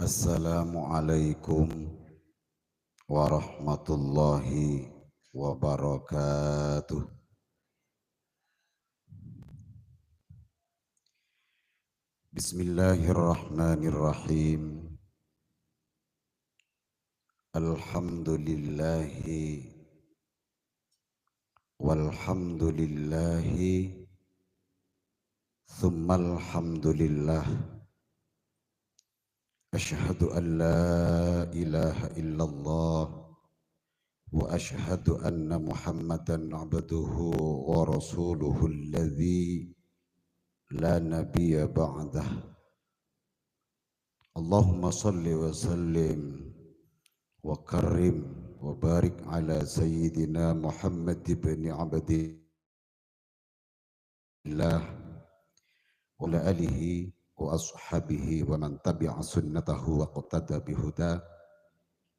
Assalamualaikum warahmatullahi wabarakatuh. Bismillahirrahmanirrahim. Alhamdulillahi walhamdulillahi thummal hamdulillah. Asyhadu an la ilaha illallah wa asyhadu anna Muhammadan abduhu wa rasuluhu alladzi la nabiyya ba'dah. Allahumma salli wa sallim wa karim wa barik ala sayyidina Muhammad ibn Abdillah wa ala alihi wa ashabihi wa man tabi'a sunnatahu wa qtada bihuda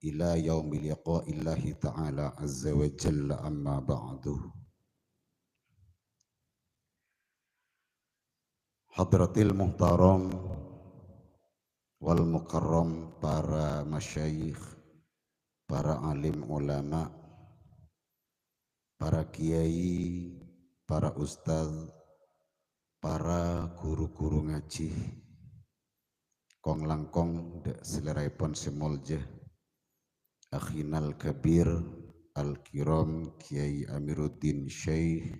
ila yaumil liqa'illahi ta'ala azza wa jalla, amma ba'du. Hadratil muhtaram wal mukarram, para masyayikh, para alim ulama, para kiai, para ustaz, para guru-guru ngaji, kong langkong dek seleraipun semolje, akhinal kabir al-kiram Kiai Amiruddin Syekh,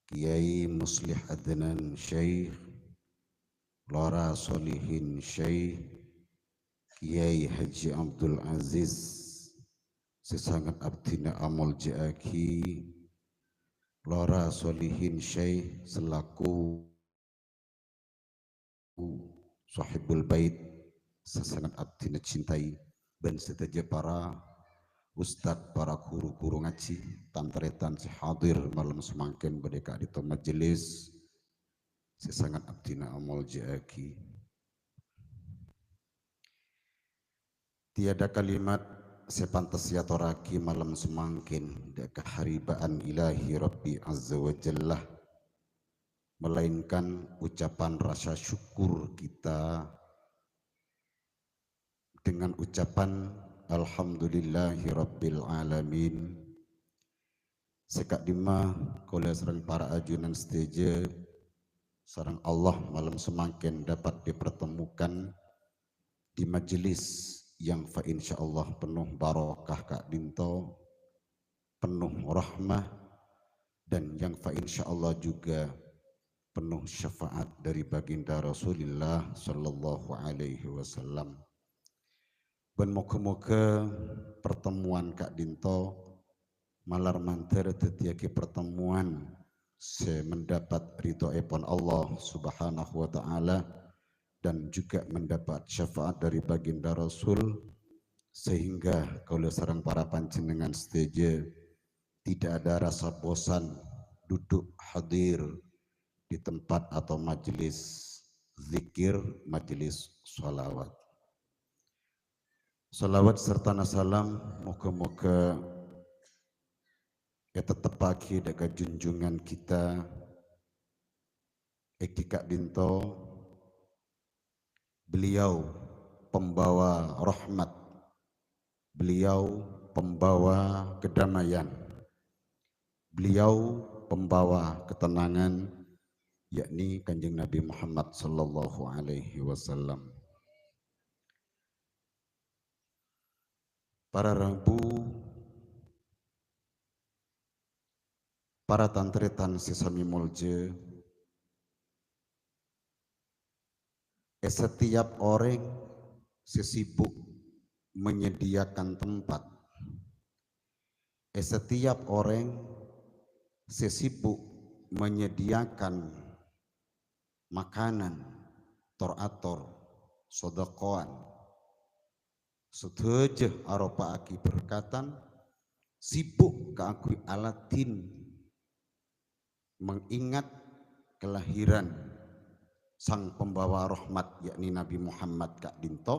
Kiai Muslih Adnan Syekh, Lora Solihin Syekh, Kiai Haji Abdul Aziz sesangat abdina amol jaaki, Lora Solihin Syekh selaku sahibul bait sesangat abdina cintai, dan seteja para ustadz, para guru-guru ngaji, tantretan sehadir malam semangkin berdeka di majelis sesangat abdina amol jaaki. Tiada kalimat sepantas yatoraki malam semangkin deka haribaan ilahi Rabbi azza wa jalla, melainkan ucapan rasa syukur kita dengan ucapan alhamdulillahi rabbil alamin. Sekak dima kole serang para ajunan stage sarang Allah malam semangkin dapat dipertemukan di majelis yang fa insyaallah penuh barokah Kak Dinto, penuh rahmah, dan yang fa insyaallah juga penuh syafaat dari baginda Rasulullah sallallahu alaihi wasallam. Dan moga-moga pertemuan Kak Dinto malar manter tetiaki pertemuan se mendapat ridho epon Allah subhanahu wa ta'ala, dan juga mendapat syafaat dari baginda Rasul, sehingga kalau sarang para panjenengan stage tidak ada rasa bosan duduk hadir di tempat atau majelis zikir, majelis sholawat. Salawat serta nasalam moga-moga tetap pagi dekat junjungan kita Eki Kak Dinto. Beliau pembawa rahmat, beliau pembawa kedamaian, beliau pembawa ketenangan, yakni Kanjeng Nabi Muhammad sallallahu alaihi wasallam. Para rabu, para tantretan sesami molje, setiap orang sesibuk menyediakan tempat, setiap orang sesibuk menyediakan makanan, torator, sodakoan, setuju aropa aki berkatan, sibuk keakui alatin mengingat kelahiran sang pembawa rahmat yakni Nabi Muhammad Kak Dinto,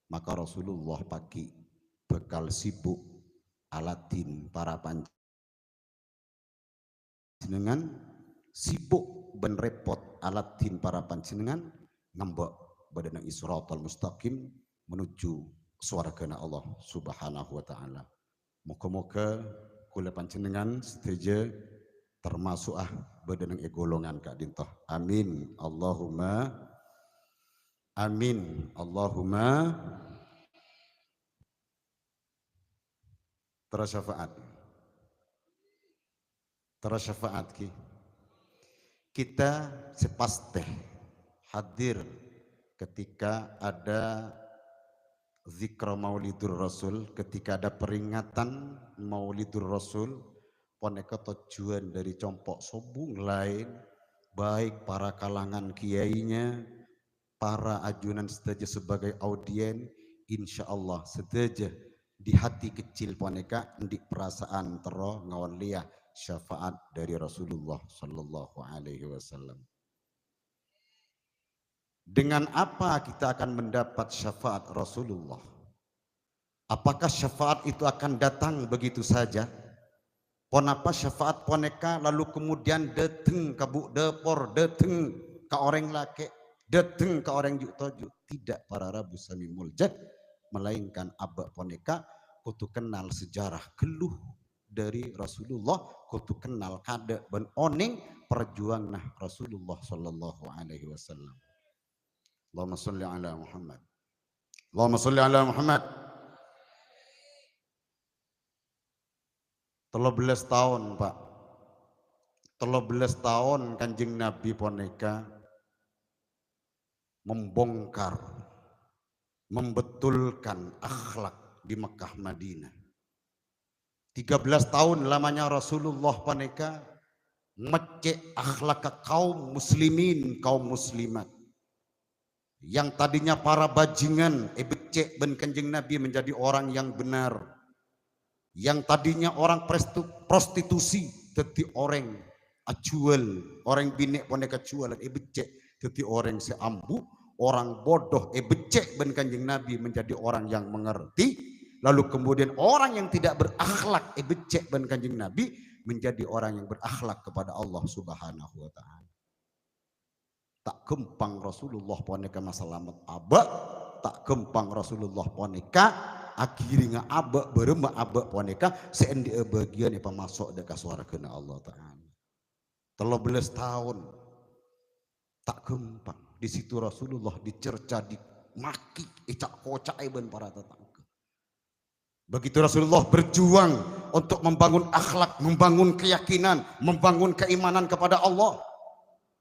maka Rasulullah pagi bekal sibuk alatin para panjenengan, sibuk ben repot alatin para panjenengan ngambek badan Isratal mustaqim menuju swargana Allah Subhanahu wa taala. Moga-moga kula panjenengan setuju termasuk badan golongan Kak Dintoh. Amin. Allahumma amin. Allahumma tersyafaat kita sepasti hadir ketika ada zikra maulidur rasul, ketika ada peringatan maulidur rasul, poneka tujuan dari compok sobung lain, baik para kalangan kiainya, para ajunan sedaja sebagai audien, insya Allah sedaja di hati kecil poneka di perasaan tero ngawan liah syafaat dari Rasulullah Sallallahu Alaihi Wasallam. Dengan apa kita akan mendapat syafaat Rasulullah? Apakah syafaat itu akan datang begitu saja? Ponapa syafaat poneka lalu kemudian dateng ke buk depor, dateng ke orang laki, dateng ke orang jutoju? Tidak, para Rabu Sami Muljad, melainkan abak poneka kutu kenal sejarah keluh dari Rasulullah, kutu kenal kada ben oning perjuang nah Rasulullah Sallallahu Alaihi Wasallam. Allahumma salli ala Muhammad. Allahumma salli ala Muhammad. 13 tahun Pak, 13 tahun Kanjeng Nabi poneka membongkar, membetulkan akhlak di Mekah Madinah. 13 tahun lamanya Rasulullah poneka mecek akhlak kaum muslimin, kaum muslimat. Yang tadinya para bajingan, becek ben Kanjeng Nabi menjadi orang yang benar. Yang tadinya orang prostitusi, jadi orang acual, orang binek poneka cual, becek, jadi orang seambu, orang bodoh, becek ben Kanjeng Nabi menjadi orang yang mengerti. Lalu kemudian orang yang tidak berakhlak, becek ben Kanjeng Nabi menjadi orang yang berakhlak kepada Allah Subhanahu wa taala. Tak gempang Rasulullah poneka masalamat abak, tak gempang Rasulullah poneka akhirnya abak berema abak poneka seendi bagian yang masuk dekat swargana Allah taala. 13 tahun tak gempang. Di situ Rasulullah dicerca, dimaki, icak kocak ben para tetangga. Begitu Rasulullah berjuang untuk membangun akhlak, membangun keyakinan, membangun keimanan kepada Allah.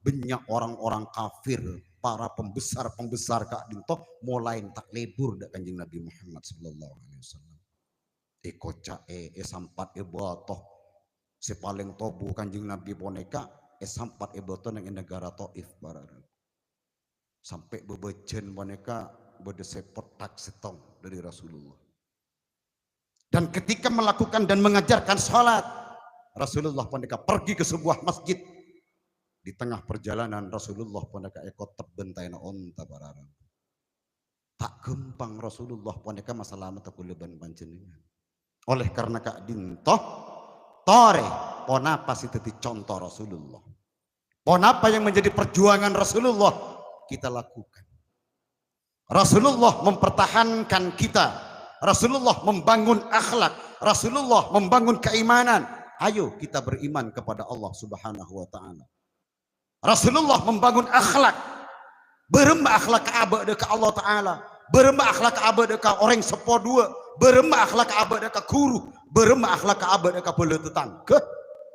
Banyak orang-orang kafir, para pembesar-pembesar Kak Dintoh mulai tak lebur dak Kanjeng Nabi Muhammad sallallahu alaihi wasallam. Kocak sampat botoh sepaling tobu Kanjeng Nabi poneka sampat botoh nang negara Taif barang. Sampai bebejen poneka bedesepot tak setong dari Rasulullah. Dan ketika melakukan dan mengajarkan sholat, Rasulullah poneka pergi ke sebuah masjid. Di tengah perjalanan Rasulullah poneka ekot terbentaina onta bararang. Tak gempang Rasulullah poneka masalah mata kuleban panjenengan. Oleh karena Kak Dintoh tore ponapa sih tadi contoh Rasulullah. Ponapa yang menjadi perjuangan Rasulullah kita lakukan. Rasulullah mempertahankan kita. Rasulullah membangun akhlak. Rasulullah membangun keimanan. Ayo kita beriman kepada Allah Subhanahu wa taala. Rasulullah membangun akhlak, beremba akhlak abad dekat Allah Ta'ala, beremba akhlak abad dekat orang sepo dua, beremba akhlak abad dekat guru, beremba akhlak abad dekat bela tetangga.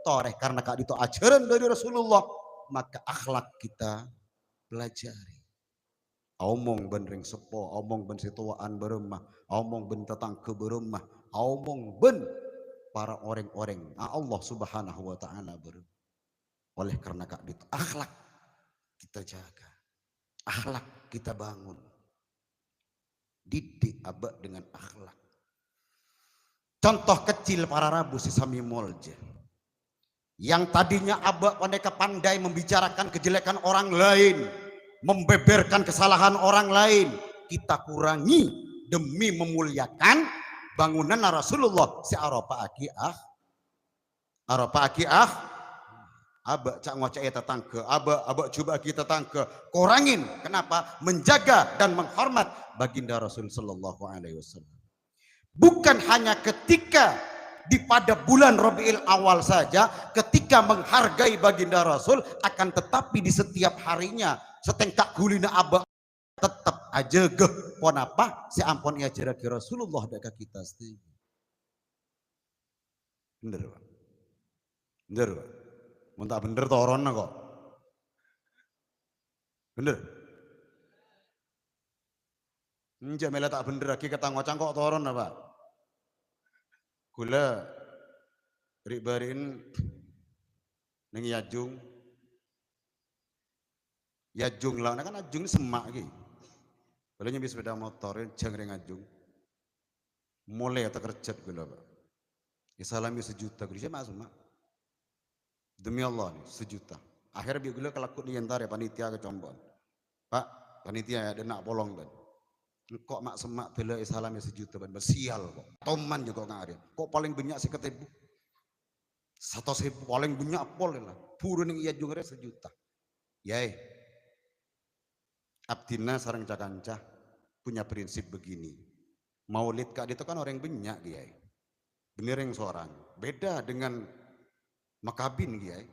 Toreh karena kak itu ajaran dari Rasulullah, maka akhlak kita pelajari. Omong ben ring sepo, omong ben situaan beremah, omong ben tetangga beremah, omong ben para orang-orang Allah Subhanahu wa Ta'ala beremah. Oleh karena Kak itu akhlak kita jaga, akhlak kita bangun, didik abak dengan akhlak. Contoh kecil para Rabu Sami Muljad, yang tadinya abak mereka pandai membicarakan kejelekan orang lain, membeberkan kesalahan orang lain, kita kurangi demi memuliakan bangunan Rasulullah. Si Arafah akiah, Aba cak ngocek tetangga, aba coba kita tetangga, kurangin. Kenapa? Menjaga dan menghormat baginda Rasul sallallahu alaihi wasallam. Bukan hanya ketika pada bulan Rabiul Awal saja, ketika menghargai baginda Rasul, akan tetapi di setiap harinya setengkak gulina aba tetap aja geh pon apa si ampon ia jeraki Rasulullah dekat kita sendiri. Bener Pak, bener Pak. Mentah bener toron kok. Bener. Enjak mela tak bener lagi kata ngocang kok toron apa? Gula ribarin neng Yajung. Yajung lah, kan Ajung ini semak lagi. Kalau nyambi sepeda motor jangring Ajung. Mulai tak kerjat gula Pak. Ya salami 1 juta gula siapa semak. Demi Allah nih 1 juta. Akhirnya biar kalau kut diantar ya panitia ke Combon. Pak panitia ya ada nak polong ban. Kok mak semak bela salamnya 1 juta ban. Sial kok. Toman juga nggak ada. Kok paling banyak sih ketebu. 1.000 paling banyak pol lah. Puru nih iya juga 1 juta. Yai. Abdina sarang cakanca punya prinsip begini. Maulid kak itu kan orang banyak Kiai. Bener yang seorang. Beda dengan makabin Kiai,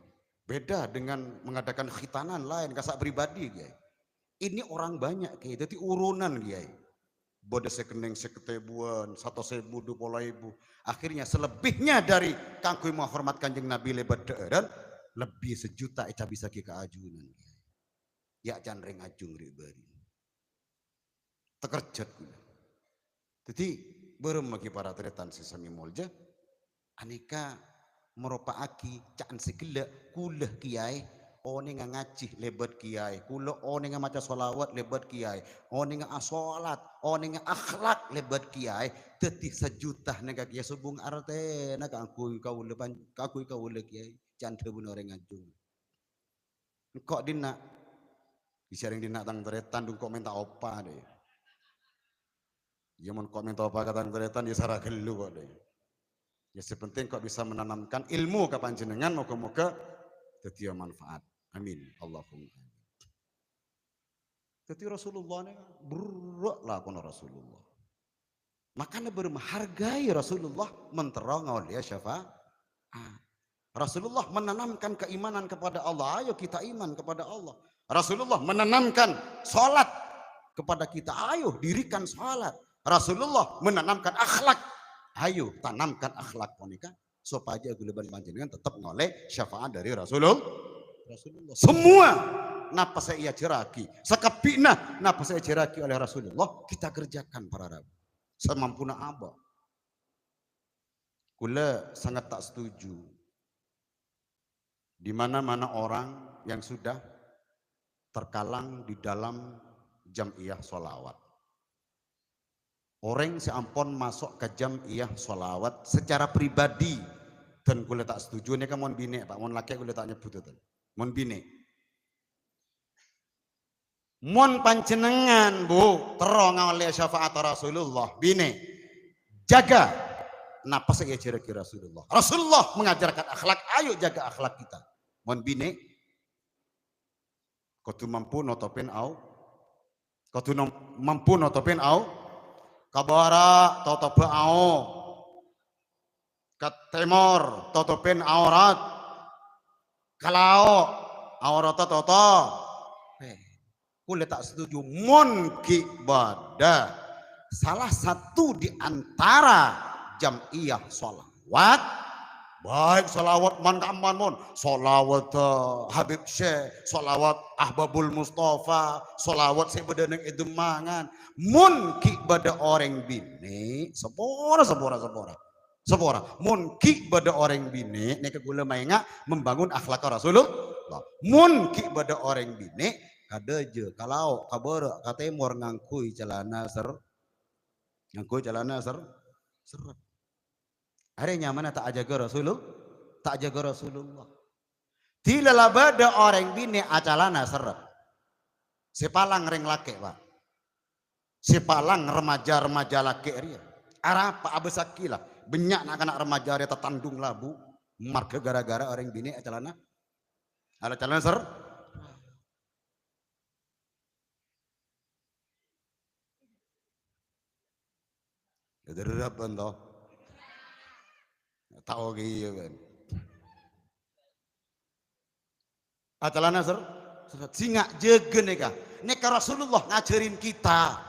beda dengan mengadakan khitanan lain kasak pribadi Kiai. Ini orang banyak Kiai, jadi urunan Kiai. Bodoh sekeneng seketebuan, 1.000, 20.000. Akhirnya selebihnya dari kangkui menghormat kanjeng Nabi lebat dan lebih 1 juta eca bisa kita ajunan Kiai. Ya canreng ajung ribari. Tekerjat gula. Jadi beremagi para tretan sesami molja, aneka merupa aki caan segala kulah Kiai one nga ngacih lebat Kiai kula one nga maca solawat lebat Kiai one nga asolat one nga akhlak lebat Kiai tetih 1 juta nega Kiai subung arte naga akui kau le Kiai cante bun orang ngajung kok dina disaring dina tang teretan dung kok minta opa deh ya mon kok minta opa katang teretan ya sarah gelu kok deh. Ya sepenting kok bisa menanamkan ilmu ke panjenengan moga-moga dadi manfaat. Amin. Allahumma amin. Dadi Rasulullah ini beruk lah kono Rasulullah. Makanya bermenghargai Rasulullah menterang oleh syafaat. Rasulullah menanamkan keimanan kepada Allah. Ayo kita iman kepada Allah. Rasulullah menanamkan salat kepada kita. Ayo dirikan salat. Rasulullah menanamkan akhlak. Ayo tanamkan akhlak monika supaya guleban panjenengan tetap ngoleh syafaat dari Rasulullah. Semua napa saya ceraki, sekepina napa saya ceraki oleh Rasulullah kita kerjakan para rabu. Semampuna apa? Kula sangat tak setuju. Di mana-mana orang yang sudah terkalang di dalam jam'iyah sholawat. Orang seampun masuk ke jam'iyah sholawat secara pribadi dan kula tak setuju ini kan mon bine Pak mon laki kula tak nyebut itu mon bine mon panjenengan Bu terong oleh syafaat Rasulullah bine jaga napa saya ceraki Rasulullah mengajarkan akhlak ayo jaga akhlak kita mon bine kudu mampu notopin au kudu mampu notopin au kabara totope ao ke timur totopin aurat kalau aurat toto kulit tak setuju mon kibadah salah satu di antara jam'iyah sholawat baik sholawat man kaman mon sholawat Habib Syekh sholawat Ahbabul Mustafa sholawat sebedaneng edemangan mun bada orang bini sepora mun bada orang bini nek gula mainga membangun akhlak Rasulullah mun bada orang bini kada je kalau kabar katemor ngangkui celana seret hari nyaman tak jaga Rasulullah tidak bada orang bini acalana seret sepalang ring laki Pak sepalang remaja laki ria arah Pak abesaki lah banyak anak remaja ria tetandung labu marga gara-gara orang bini acalana Ada calon ser. Derep toh. Tahu gitu kan. Atalana ser. Singa jegen neka Rasulullah ngajarin kita.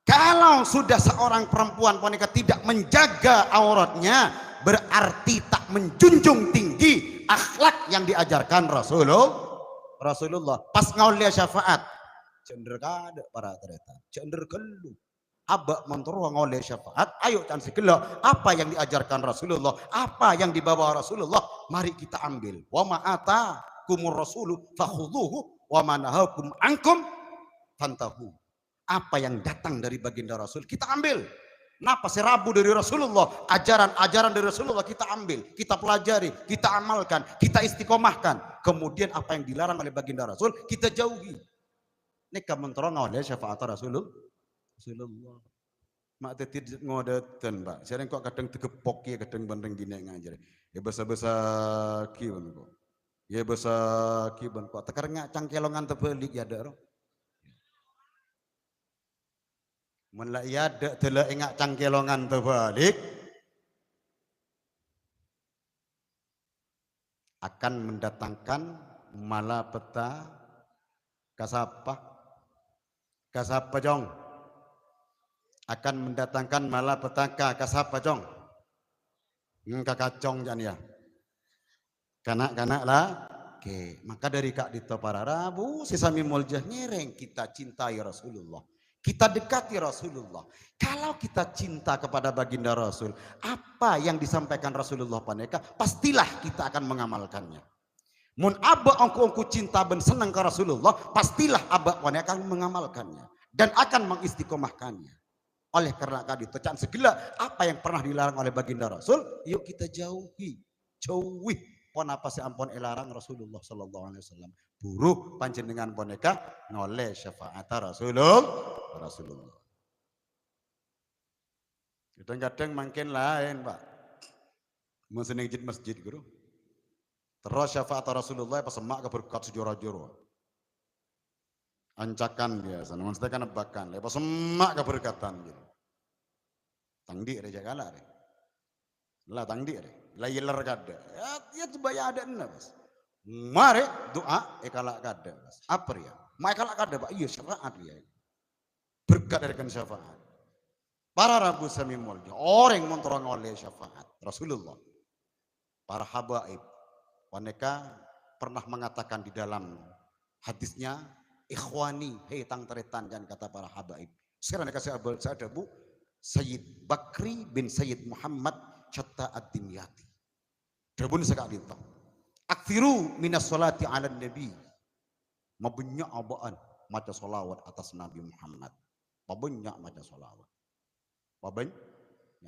Kalau sudah seorang perempuan wanita tidak menjaga auratnya, berarti tak menjunjung tinggi akhlak yang diajarkan Rasulullah. Pas ngaulia syafaat, cender kada para tereta, cender kelu. Abak menteruang oleh syafaat, ayo can segelo apa yang diajarkan Rasulullah, apa yang dibawa Rasulullah, mari kita ambil. Wa ma'ata kumur rasulu fakhudhuhu wa manahakum ankum fantahu. Apa yang datang dari baginda Rasul kita ambil. Napa serabu dari Rasulullah, ajaran-ajaran dari Rasulullah kita ambil, kita pelajari, kita amalkan, kita istiqomahkan. Kemudian apa yang dilarang oleh baginda Rasul kita jauhi. Neka menterong oleh syafaat Rasulullah. Mak tetit ngodetan Pak. Sekarang kok kadang tegepok ya, kadang bandeng gini ngajar. Ya besar-besar kiban kok. Ya besar kiban kok. Tekar ngacang kelongan terbalik ya dak. Mun la iya dak tela engak cangkelongan terbalik akan mendatangkan malapeta kasapa jong, akan mendatangkan malapetaka kasapa jong, kakacong jan ya kanak-kanak lah. Oke, maka dari Kak Dito para Rabu sesami muljah nyereng kita cintai Rasulullah, kita dekati Rasulullah. Kalau kita cinta kepada baginda Rasul, apa yang disampaikan Rasulullah paneka, pastilah kita akan mengamalkannya. Mun abak ongku cinta ben senang ke Rasulullah, pastilah abak paneka akan mengamalkannya dan akan mengistiqomahkannya. Oleh karena kadito can segala apa yang pernah dilarang oleh baginda Rasul, yuk kita jauhi. Pon apa sih ampun elarang Rasulullah sallallahu alaihi wasallam. Buruh panjenengan boneka ngoleh syafaat Rasulullah. Kadang-kadang makin lain Pak. Museneng masjid guru. Terus syafaat Rasulullah pas semak ke berkat sejoro-joro. Ancakan biasa, namun saya kan nebakan. Lepas semak ke berkatan gitu. Tangdi reja kalah re. Lah tangdi re. Lah yeler kada. Ya coba ya ada ena Mas. Mare doa kalak kada Mas. Apa ya? Mai kalak kada Pak. Iya syafaat ya. Berkat dari kan syafaat. Para Rabu sami mulya. Orang montorong oleh syafaat Rasulullah. Para habaib. Waneka pernah mengatakan di dalam hadisnya, ikhwani, hei tang teretan jangan kata para habaib. Sekarang kasih abal saya ada Bu Sayyid Bakri bin Sayyid Muhammad Chatta ad-Dimyati. Dabun sekali itu. Akfiru minas salati ala nabi. Mabanyak abaan maca solawat atas Nabi Muhammad. Mabanyak maca solawat. Mabanyak.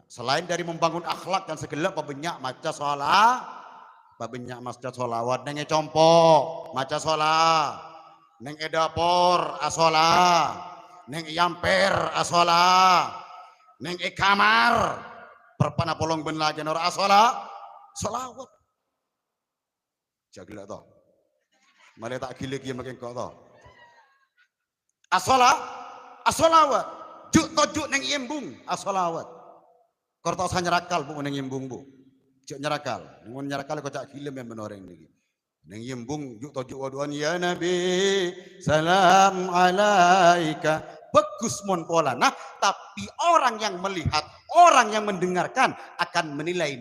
Selain dari membangun akhlak dan segala, mabanyak maca solawat. Mabanyak maca solawat. Neng compok maca solawat. Neng edapor asola. Neng yamper asola. Neng kamar perpana polong ben lagi nor asola solawat jagila to male tak gile ki makin kok to asolawat juk neng imbung asolawat kortos nyerakal Bu neng imbung Bu juk nyerakal ngun nyerakal kok cak gile men menoreng niki neng imbung juk tojuk waduan ya nabi salam alaika bagus mon pola. Nah, tapi orang yang melihat, orang yang mendengarkan akan menilai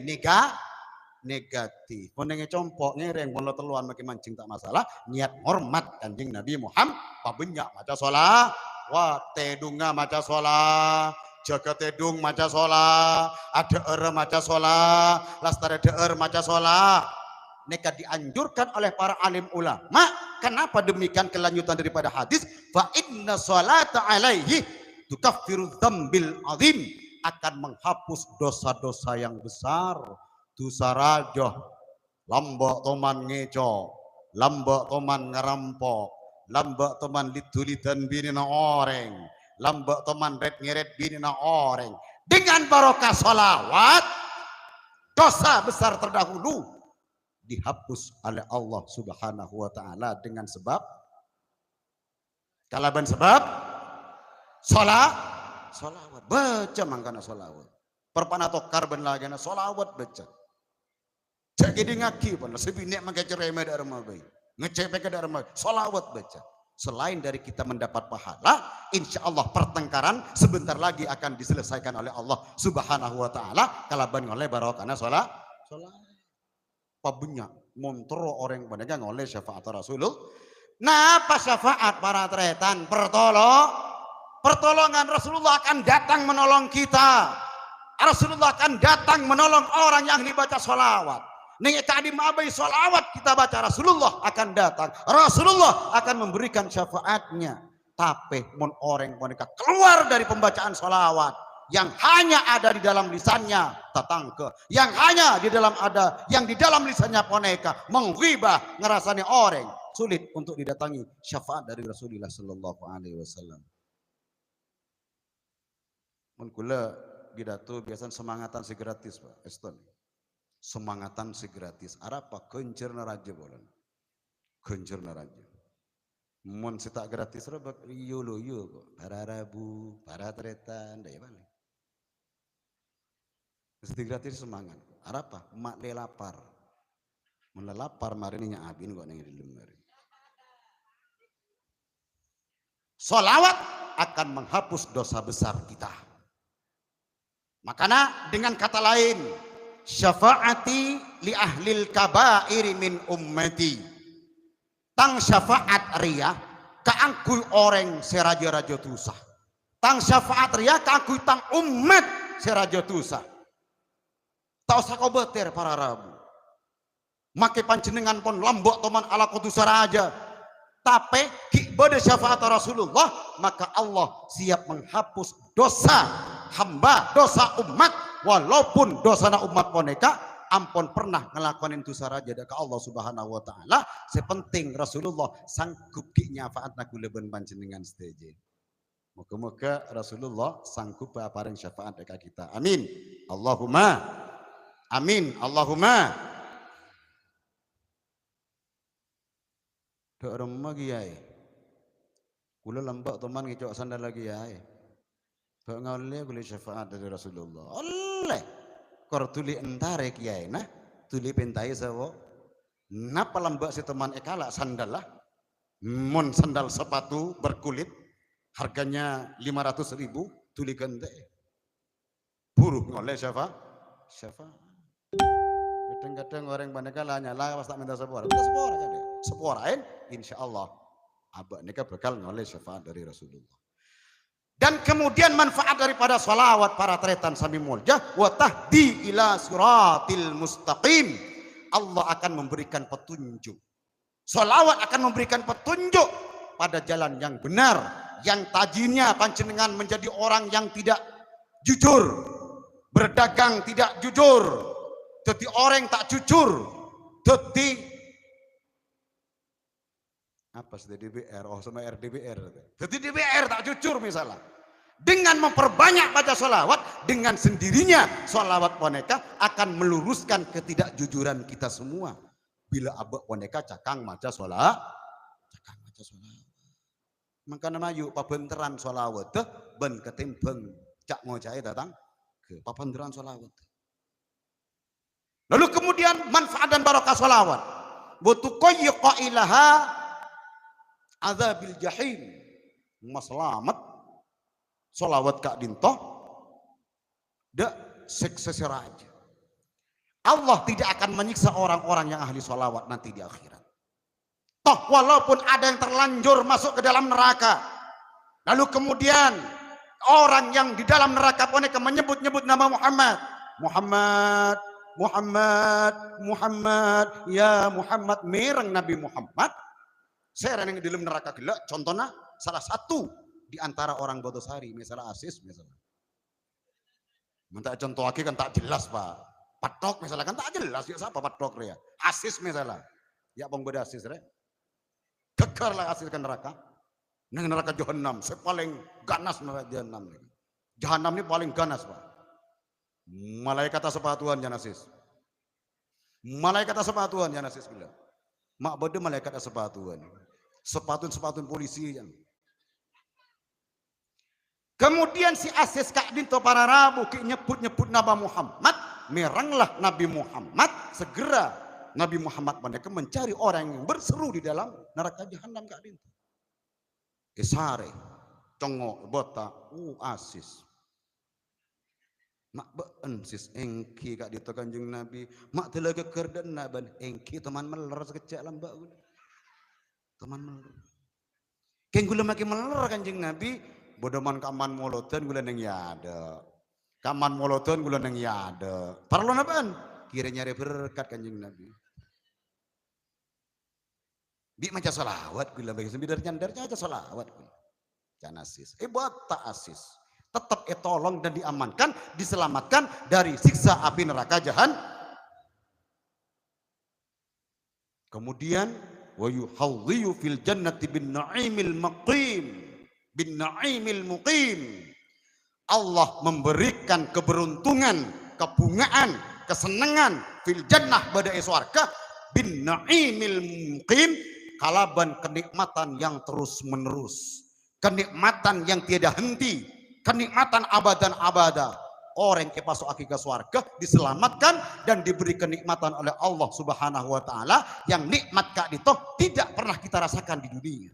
negatif. Ponenge compok ngereng pon lo teluan makin mancing tak masalah. Niat hormat Kanjeng Nabi Muhammad. Pabenyak maca sholat, wah tedunga maca sholat, jaga tedung maca sholat, ada maca sholat, lastare maca sholat. Neka dianjurkan oleh para alim ulama. Kenapa demikian kelanjutan daripada hadis? Fa inna sholata alaihi tukaffiru dzambil azim, akan menghapus dosa-dosa yang besar. Dosa rajoh, lambok toman ngeco, lambok toman ngerampok, lambok toman lidulidan binina oreng, lambok toman red ngeret binina oreng. Dengan barokah sholawat, dosa besar terdahulu dihapus oleh Allah Subhanahu wa taala dengan sebab kalaban sebab solawat baca mangkana solawat perpana tokar ben lagi na solawat baca jadi ngaki pun sebinek mangke cereme da rumah bayi ngecepe ke rumah solawat baca. Selain dari kita mendapat pahala, insya Allah pertengkaran sebentar lagi akan diselesaikan oleh Allah Subhanahu wa taala kalaban oleh barokana sholat pabunya montoro orang banyak oleh syafaat Rasulullah. Napa syafaat para tretan pertolongan Rasulullah akan datang menolong kita. Rasulullah akan datang menolong orang yang dibaca sholawat. Nih tadi mabai sholawat kita baca Rasulullah akan datang. Rasulullah akan memberikan syafaatnya. Tapi mon orang mereka keluar dari pembacaan sholawat yang hanya ada di dalam lisannya tatangke, yang hanya di dalam ada yang di dalam lisannya poneka menghibah ngerasani orang sulit untuk didatangi syafaat dari Rasulullah Sallallahu Alaihi Wasallam. Mun kula pidato biasa semangatan segratis Pak Eston. Semangatan segratis arapa kencerna raja bolan kencerna raja mun sita gratis rebak yolo yo kok para rabu para tretan daya balik mesti gratis semangat arapa mak le lapar mun lapar mari nya abin kok nang di lemari sholawat akan menghapus dosa besar kita makanya dengan kata lain syafaati li ahlil kabairi min ummati tang syafaat ria kaangkui orang seraja-raja tusa tang syafaat ria kaangkui tang umat seraja tusa tau sakobeter para rabu make panjenengan pun lambok toman ala kutusa raja tapi kibade syafaat Rasulullah maka Allah siap menghapus dosa hamba dosa umat walaupun dosana umat poneka ampun pernah ngelakonin dosa raja ke Allah Subhanahu wa taala sepenting Rasulullah sanggup nyafaatna kula ben panjenengan setuju moga-moga Rasulullah sanggup paring syafaat dekat kita amin Allahumma amin Allahumma dok rumah kiai kula lambak teman ngicok sandal lagi kiai dok ngale kula syafaat dari Rasulullah oleh kor tuli entare kiai nah tuli pentai sawo napa lambak si teman ekala sandal lah mon sandal sepatu berkulit harganya 500.000 tuli gente buruh oleh syafaat kadang-kadang orang bandekala nyala pas tak minta sepora minta sepora kan seporain insyaallah abah nikah bakal ngoleh syafaat dari Rasulullah. Dan kemudian manfaat daripada salawat para tretan sami mulja wa tahdi ila siratil mustaqim. Allah akan memberikan petunjuk. Salawat akan memberikan petunjuk pada jalan yang benar, yang tajinya panjenengan menjadi orang yang tidak jujur, berdagang tidak jujur, jadi orang tak jujur, jadi apa sih DBR? Oh sama RDBR. Jadi DBR tak jujur misalnya. Dengan memperbanyak baca sholawat, dengan sendirinya sholawat boneka akan meluruskan ketidakjujuran kita semua. Bila abak boneka cakang maca sholawat, maka nama yuk pabenteran sholawat ben ketimbang cak ngocai datang ke pabenteran sholawat. Lalu kemudian manfaat dan barokah sholawat. Butuh koyqa ilaha azabil jahim maslamat sholawat kak dintoh dak seksesi raja. Allah tidak akan menyiksa orang-orang yang ahli sholawat nanti di akhirat. Toh walaupun ada yang terlanjur masuk ke dalam neraka, lalu kemudian orang yang di dalam neraka pun akan menyebut-nyebut nama Muhammad ya Muhammad mereng Nabi Muhammad. Saya yang di dalam neraka gila, contohnya salah satu di antara orang Botosari, misalnya Asis, misalnya. Minta contoh lagi kan tak jelas Pak. Patok misalnya kan tak jelas, ya siapa patok ya? Asis misalnya, ya bang beda Asis ya. Kekarlah Asis ke neraka. Neng neraka Jahannam, saya paling ganas neraka Jahannam. Jahannam ini paling ganas Pak. Malaikat sepatuan jangan Asis. Malaikat sepatuan ya nasis bilang. Mak bede malaikat sepatuan. Sepatun polisi yang. Kemudian si Asis Kak Dinto para Rabu ki nyebut Nabi Muhammad, meranglah Nabi Muhammad, segera Nabi Muhammad mereka mencari orang yang berseru di dalam neraka jahanam Kak Dinto. Esare, congok, bota, Asis. Mak beun sis engki Kak Dinto Kanjeng Nabi, mak telaga kerdan naban engki teman meler sekecak lambak gula. Teman meler. Keng gula makin meler Kanjeng Nabi. Bodoman kaman moloten gula neng yada. Kaman moloten gula neng yada. Parlo naban? Kira nyari berkat Kanjeng Nabi. Bi maca salawat gula bagi sembidar nyandarnya aja salawat gula. Can Asis. Buat tak Asis. Tetap tolong dan diamankan, diselamatkan dari siksa api neraka jahan. Kemudian wa yuhadhiyu fil jannati bin na'imil maqim. Bin na'imil muqim. Allah memberikan keberuntungan, kebungaan, kesenangan fil jannah pada surga bin na'imil muqim, kalaban kenikmatan yang terus menerus, kenikmatan yang tiada henti, kenikmatan abadan abada. Orang yang masuk ke surga diselamatkan dan diberi kenikmatan oleh Allah Subhanahu wa taala yang nikmat Kak Dito tidak pernah kita rasakan di dunia.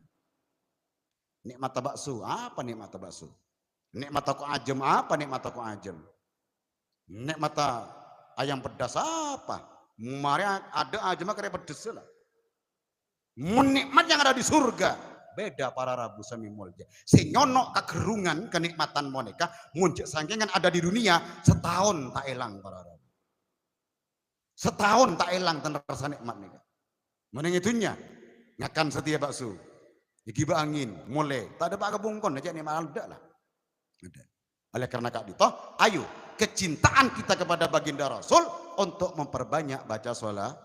Nikmat bakso, apa nikmat bakso? Nikmat aku ajem, apa nikmat aku ajem? Nikmat ayam pedas apa? Mari ada ajem kare pedes lah. Nikmat yang ada di surga beda para Rabu sami mulja. Senyonok kegerungan kenikmatan moneka muncul sangkingan ada di dunia setahun tak elang para Rabu. Setahun tak elang terasa nikmat nih. Meneng itunya ngakan setia bakso. Giba angin, mulai, tak ada pak kebungkon aja nih malah udah lah. Udah. Oleh karena Kak Dito, ayo kecintaan kita kepada baginda Rasul untuk memperbanyak baca sholawat.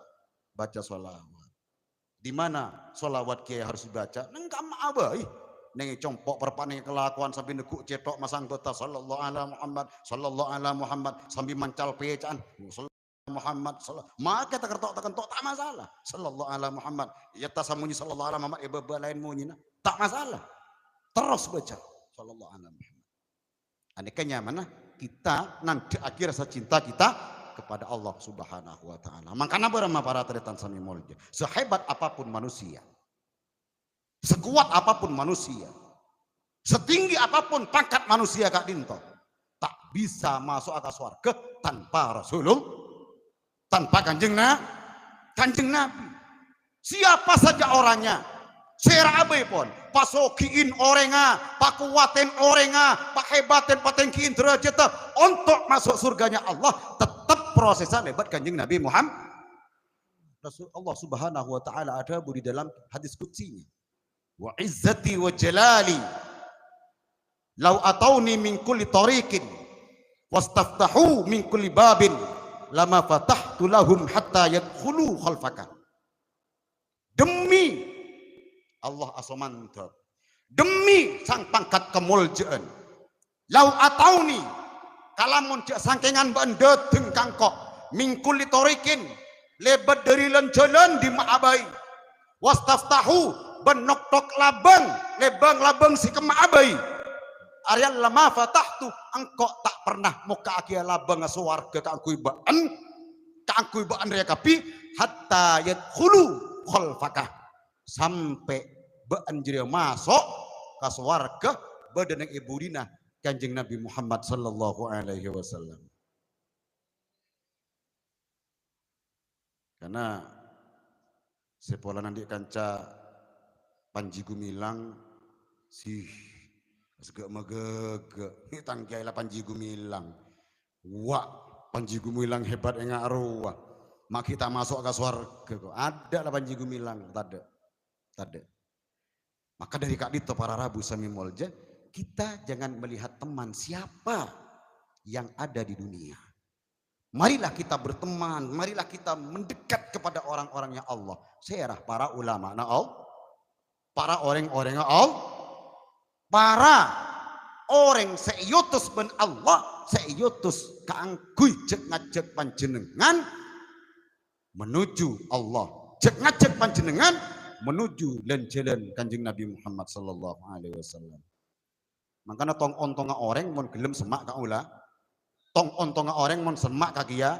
Di mana sholawat kiai harus dibaca? Enggak maabai. Nengi compok perpaneng kelakuan sampai nekuk cetok masang kota sallallahu ala Muhammad sambil mancal pecaan. Muhammad sallallahu maka tak ketok tak masalah sallallahu ala Muhammad ya tasamunyi sallallahu ala Muhammad ibu lain munyina tak masalah terus baca sallallahu ala Muhammad. Andainya mana kita nanti akhir rasa cinta kita kepada Allah Subhanahu wa taala. Makanya berama para tretan sami mulja sehebat apapun manusia, sekuat apapun manusia, setinggi apapun pangkat manusia Kak Dinto, tak bisa masuk ke surga tanpa Rasulullah, tanpa kanjeng Nabi. Siapa saja orangnya, serabe pun, pasokiin orenga, pakuaten orenga, pahebaten patengkiin derajat untuk masuk surganya Allah, tetap prosesnya lebat kanjeng Nabi Muhammad. Allah Subhanahu wa taala ada di dalam hadis qudsinya. Wa izzati wa jalali law atauni min kulli tariqin wastaftahu min kulli babin lama fatahtu lahum hatta yadkhulu khalfaka. Demi Allah asomantap, demi sang pangkat kemuljaan, lau atauni kalamun cek sangkengan bandet kangkok mingkuli torikin lebat dari jalan di maabai wastaftahu benok-tok labang lebang-labang si kemaabai Arial lama fatahtu engkau tak pernah muka akia labang suwarga kaangkui baan rekapi hatta yadkhulu khalfaka sampai baan jadi masuk ke suwarga badan ibu dina kanjeng Nabi Muhammad sallallahu alaihi wasallam. Karena sepola nanti kanca Panji Gumilang sih segak megege ini tangkai lah Panji Gumilang wah Panji Gumilang hebat enggak ruah mak kita masuk ke surga ada lah Panji Gumilang tade maka dari Kak Dito para Rabu sami molja kita jangan melihat teman siapa yang ada di dunia. Marilah kita berteman, marilah kita mendekat kepada orang-orangnya Allah. Serah para ulama na Allah, para orang-orangnya Allah, para orang seiutus ben Allah, seiutus kaangkui cek ngajak panjenengan menuju Allah. Cek ngajak panjenengan menuju lan jalan Kanjeng Nabi Muhammad sallallahu alaihi wasallam. Makanya tong ontonga orang mon gelem semak ka ula. Tong ontonga orang mon semak ka kia.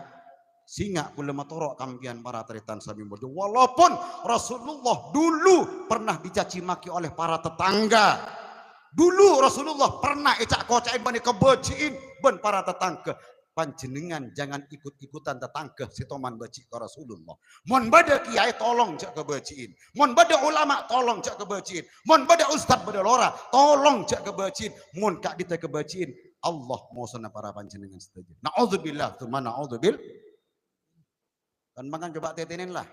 Singa kula matorok kampian para teritan sami bojo. Walaupun Rasulullah dulu pernah dicaci maki oleh para tetangga. Dulu Rasulullah pernah ecak kocain bani kebeciin ben para tetangga. Panjenengan jangan ikut-ikutan tetangga setoman baci ke Rasulullah. Mon bada kiai tolong cak kebeciin. Mon bada ulama tolong cak kebeciin. Mon bada ustad bada lora tolong cak kebeciin. Mon kak dite kebeciin. Allah mau sana para panjenengan setuju. Na'udzubillah tsumma na'udzubil. Kan makan coba tetenin lah.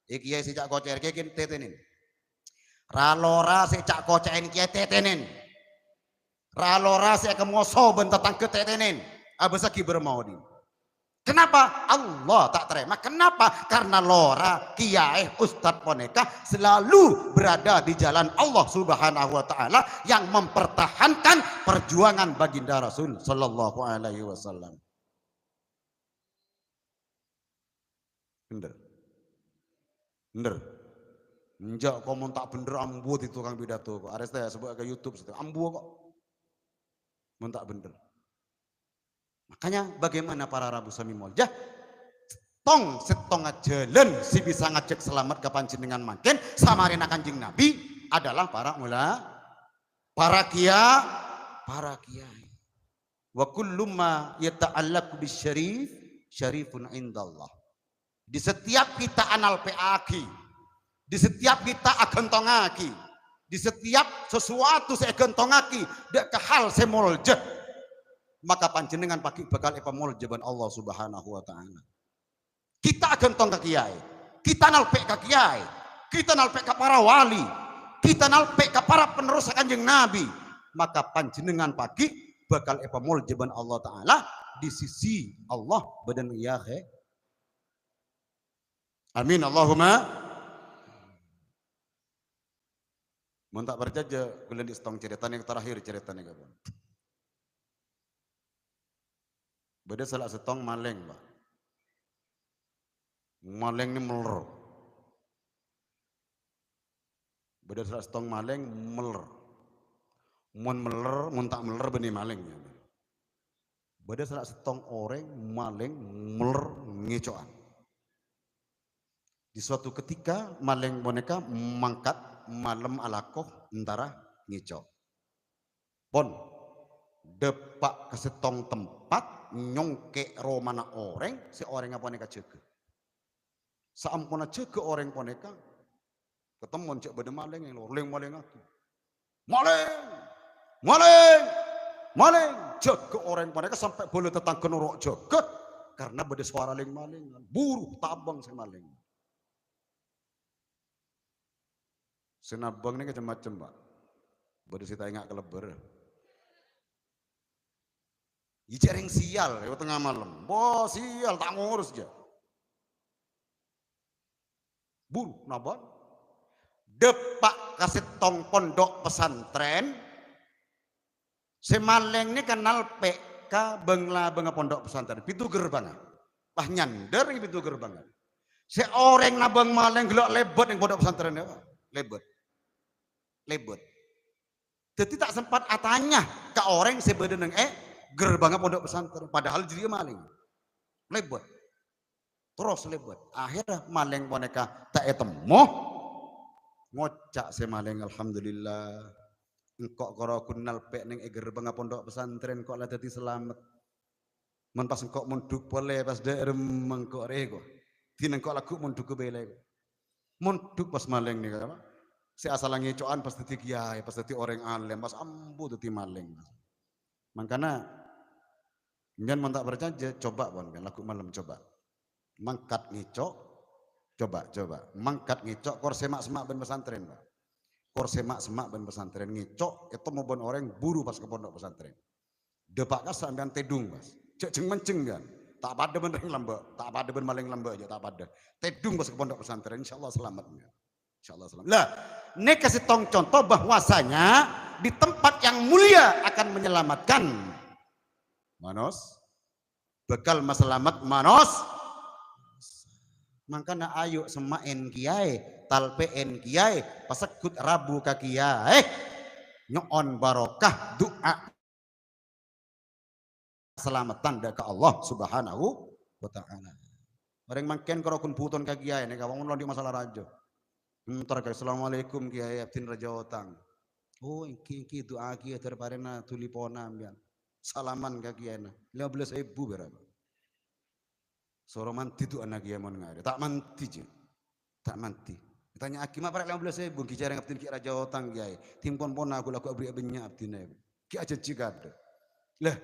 Kiai sejak kocer kiai tetenin. Ralora sejak kocain kiai tetenin. Ralora saya kemoso bentatang ke tetenin. Abesaki bermaudi. Kenapa? Allah tak terima. Kenapa? Karena lora, kiai, ustadz boneka selalu berada di jalan Allah Subhanahu wa taala yang mempertahankan perjuangan baginda Rasul sallallahu alaihi wasallam. Bener. Bener. Enjak kau tak bener ambu itu tukang pidato kok. Ares saya sebut ke YouTube situ. Ambu kok. Mun tak bener. Makanya bagaimana para Rabu Sami Moljah tong setong jalan si bisa ngajak selamat ke panjenengan makin samarina Kanjeng Nabi adalah para para kiai. Wa kullu ma yata'allaqu bisyarif syarifun indallah. Di setiap kita anal peaki, di setiap kita akan tongaki, di setiap sesuatu saya gentongaki dek ke hal semolje maka panjenengan pagi bakal epamoljeban Allah Subhanahu wa taala. Kita akan tong ke kiai, kita nalpek ke kiai, kita nalpek ke para wali, kita nalpek ke para penerus Kanjeng Nabi, maka panjenengan pagi bakal epamoljeban Allah taala di sisi Allah badan ya amin Allahumma. Mun tak berjaja kulen di setong cerita yang terakhir ceritanya kapan. Beda salah setong maleng, Pak. Maleng ni meler. Beda salah setong maleng meler. Mun meler, mun tak meler benih malengnya. Beda salah setong orang maleng meler ngecoan. Di suatu ketika maleng boneka mangkat malam alakoh antara ngicok. Pon depak kesetong tempat nyongke romana orang si orang apa neka ceke. Saampuna ceke orang poneka ketemu cek beda maleng yang maleng aku. Maleng ceke orang poneka sampai boleh tetang kenorok ceke karena beda suara maleng buru tabang si maleng. Senabang ini macam-macam, Pak. Baru kita ingat keleber. Ijareng sial, ya tengah malam. Bo sial, tak ngurus aja. Buru, nabon. Depak kasih tong pondok pesantren. Semaleng ini kenal PK bengla pondok pesantren. Pintu gerbang. Lah nyander ini pintu gerbang. Seorang nabang maleng gelok lebet yang pondok pesantren ya, Pak. Lebet. Jadi tak sempat atanya ke orang sebenarnya gerbangnya pondok pesantren. Padahal dia maling. Lebet. Terus lebet. Akhirnya maling boneka tak etemu. Ngocak se maling alhamdulillah. Engkau karo kunal pek neng gerbangnya pondok pesantren kok lah dadi selamat. Men pas engkau munduk boleh pas daerah mengkok rego. Tin engkau laku munduk ke belai. Munduk pas maling nih apa? Si asal ngecoan pas teti kiai, pas teti orang alim, pas ambu teti maling. Makanya jangan mentak berjanji, coba bon, laku malam coba. Mangkat ngecok, coba. Mangkat ngecok, kor semak ben pesantren, Pak. Kor semak ben pesantren ngecok, itu mau bon orang buru pas ke pondok pesantren. Depak kas sampean tedung, Mas. Cek menceng kan. Tak pada ben lambe, tak pada ben maling lambe aja, tak pada. Tedung pas ke pondok pesantren, insyaallah selamat. Insyaallah selamat. Lah, ini kasih tong contoh bahwasanya di tempat yang mulia akan menyelamatkan manos. Bekal maselamat manos. Makanya ayo semain kiai, talpein kiai, pasekut rabu ka kiai, nyoon barokah doa selamatan ke Allah Subhanahu wa taala. Orang makin kalau kun puton ka kiai nek wong di masalah rajo. Entar ka assalamualaikum kiai abdin raja otang. Oh iki doa kiai terparena tulipona ambian. Salaman ka kiai na 15.000 berapa. Soro manti tu anak kiai mon ngare. Tak manti je. Tak manti. Tanya aki mah parek 15.000 ki jarang abdin ki raja otang kiai. Timpon pona aku laku abri abenya abdin. Ki aja jigad. Lah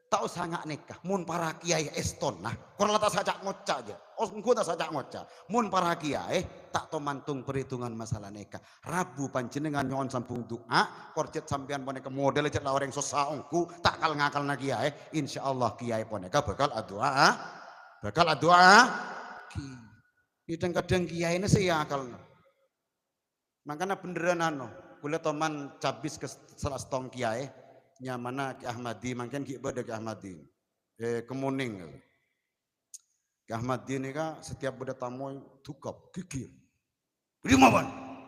tak usah ngak nikah mun para kiai eston nah kurang tak sajak ngoca aja engko tak sajak ngoca mun para kiai tak to mantung perhitungan masalah nikah rabu panjenengan nyon sampung doa korjet sampean boneka model cet orang susah ongku tak kal ngakal na kiai insyaallah kiai boneka bakal doa kadang-kadang kiai ini sih akal makanya beneran kula toman cabis ke salah setong kiai nyamana Ki Ahmadi mungkin Ki ibadah Ki Ahmadi kemuning Ki Ahmadi ini kan setiap beda tamu tukap gigir lima ban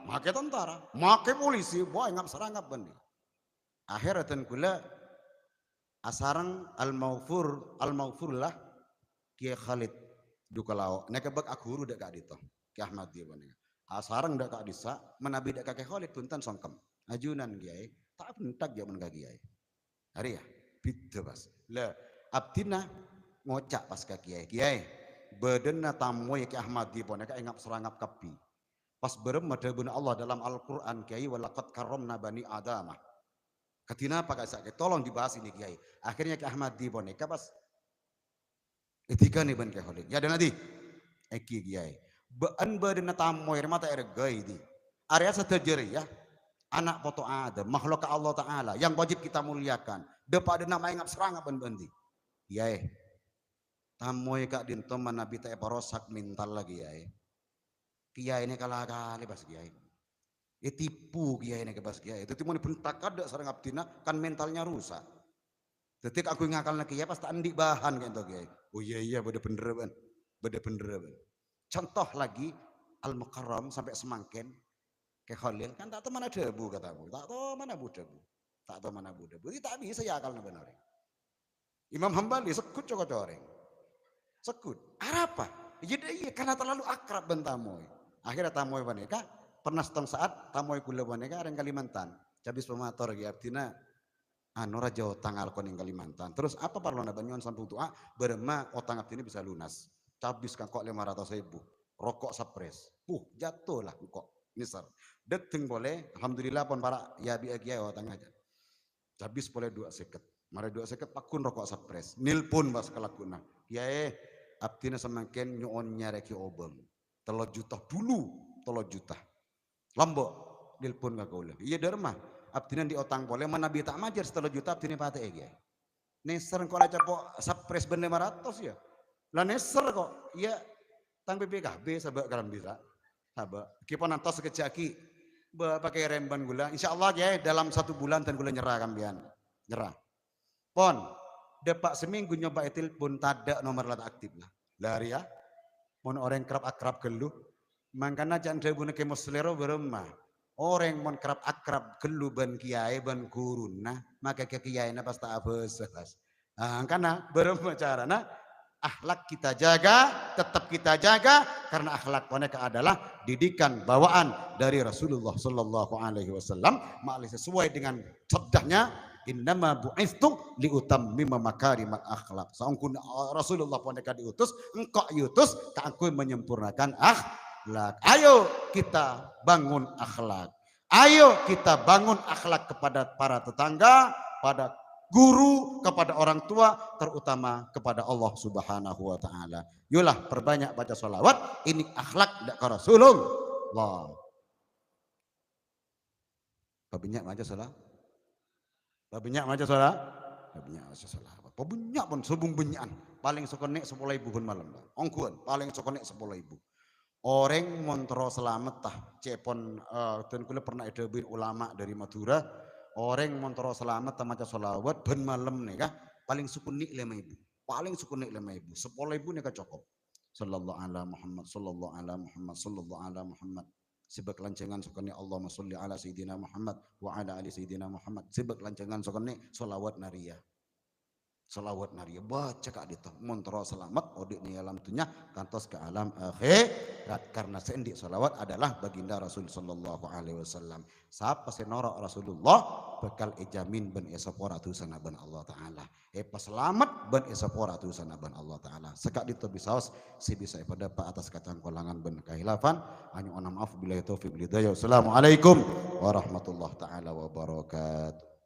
make tentara make polisi boy ngap serangap bandi akhirnya kula asarang al maghfur lah Ki Khalid dukalao nek bak aku dak ka dito Ki Ahmadi bani asarang dak ka disa menabi dak ka Ki Khalid punten songkem ajunan kiai tak pentak ya men ka kiai hari ya bida pas lah abdina ngocak pas ka kiai badanna tamu ya Ki Ahmadi boneka engap serangap kapi pas berem madhabun Allah dalam Al-Qur'an kiai walaqad karramna bani adamah katina apa kasak tolong dibahas ini kiai akhirnya Ki Ahmadi boneka pas etika nih ban Khalid ya dan nanti eki kiai ban badanna tamu ya mata ergai di area seterjeri ya anak foto Adam makhluk Allah Ta'ala yang wajib kita muliakan depan nama yang serangap bandi ya tamoy kak dinto manabi ta parosak mental lagi ya kiai ini kalah kali pas kiai tipu kiai ini ke pas kiai itu timur bentak ada serang abdina kan mentalnya rusak detik aku ngakal na kiai pas tak andik bahan kayak itu kiai oh iya beda bener ban contoh lagi Al-Mukarram sampai semangken ke Khalil kan tak tahu mana debu katamu tak tahu mana debu itu tak bisa ya akal benar Imam Hambali sekut cokot orang sekut apa iya karena terlalu akrab ben tamoy akhirnya tamoy boneka pernah setengah saat tamoy kula boneka orang Kalimantan cabis pemator ya abdina raja tanggal koning Kalimantan terus apa parlo na banyuan sampung tua berema otang abdina bisa lunas cabis kan kok 500.000 rokok sapres jatuh lah kok nisar deting boleh alhamdulillah pun para ya bi kiai otang aja habis boleh 2 seket mare 2 seket pakun rokok sapres nilpun bas kelakuna kiai abdina semakin nyoon nyareki obeng 3 juta dulu 3 juta lombok nilpun gak kau iya derma abdina di otang boleh mana bi tak majer 3 juta abdina pate kiai neser kok aja po sapres ben 500 ya lah neser kok iya tang BPKB sabak kalam bisa sabak kipon antos sekejaki pakai remban gula insyaallah ya dalam 1 bulan dan gula nyerah kambian nyerah pon depak seminggu nyoba telepon tada nomor lat aktif lah lari ya mon orang kerap akrab geluh mangkana jan debu ke moslero beremah orang mon kerap akrab geluh ban kiai ban guru nah maka kiai na pasti abes karena beremah carana akhlak kita jaga, tetap kita jaga karena akhlak mereka adalah didikan bawaan dari Rasulullah Sallallahu Alaihi Wasallam sesuai dengan sabdanya innama bu'istu liutammima makarimal akhlak saungkun Rasulullah mereka diutus engkau yutus kanggo menyempurnakan akhlak ayo kita bangun akhlak ayo kita bangun akhlak kepada para tetangga pada guru kepada orang tua terutama kepada Allah Subhanahu wa taala. Yulah perbanyak baca sholawat ini akhlak dak ka Rasulullah. Babinyak maca salah. Babinyak maca salah. Babinyak maca salah. Babinyak pun subung benyakan paling sekonek 10.000 pun malam. Ongkuan paling sekonek 10.000. Orang montro selamat tah cepon dan kula pernah edebin ulama dari Madura orang montro selamat tamaca sholawat ben malam nih kah paling sukunik 5.000 paling sukunik 5.000 10.000 nih kah cukup sallallahu ala Muhammad sallallahu ala Muhammad sallallahu ala Muhammad. Sibak lancengan sokone Allahumma sholli ala sayyidina Muhammad wa ala ali sayyidina Muhammad. Sibak lancengan sokone sholawat naria. Salawat naria baca kak dito montro selamat odik ni alam dunya kantos ke alam akhirat, karena sendi salawat adalah baginda Rasul sallallahu alaihi wasallam. Siapa senora Rasulullah bekal ejamin ben esapora tu sana ben Allah taala pas selamat ben esapora tu sana ben Allah taala. Sekak dito bisaos si bisa pada pak atas kacang kolangan ben kahilafan hanya ona maaf bila taufiq hidayah. Assalamualaikum warahmatullahi taala wabarakatuh.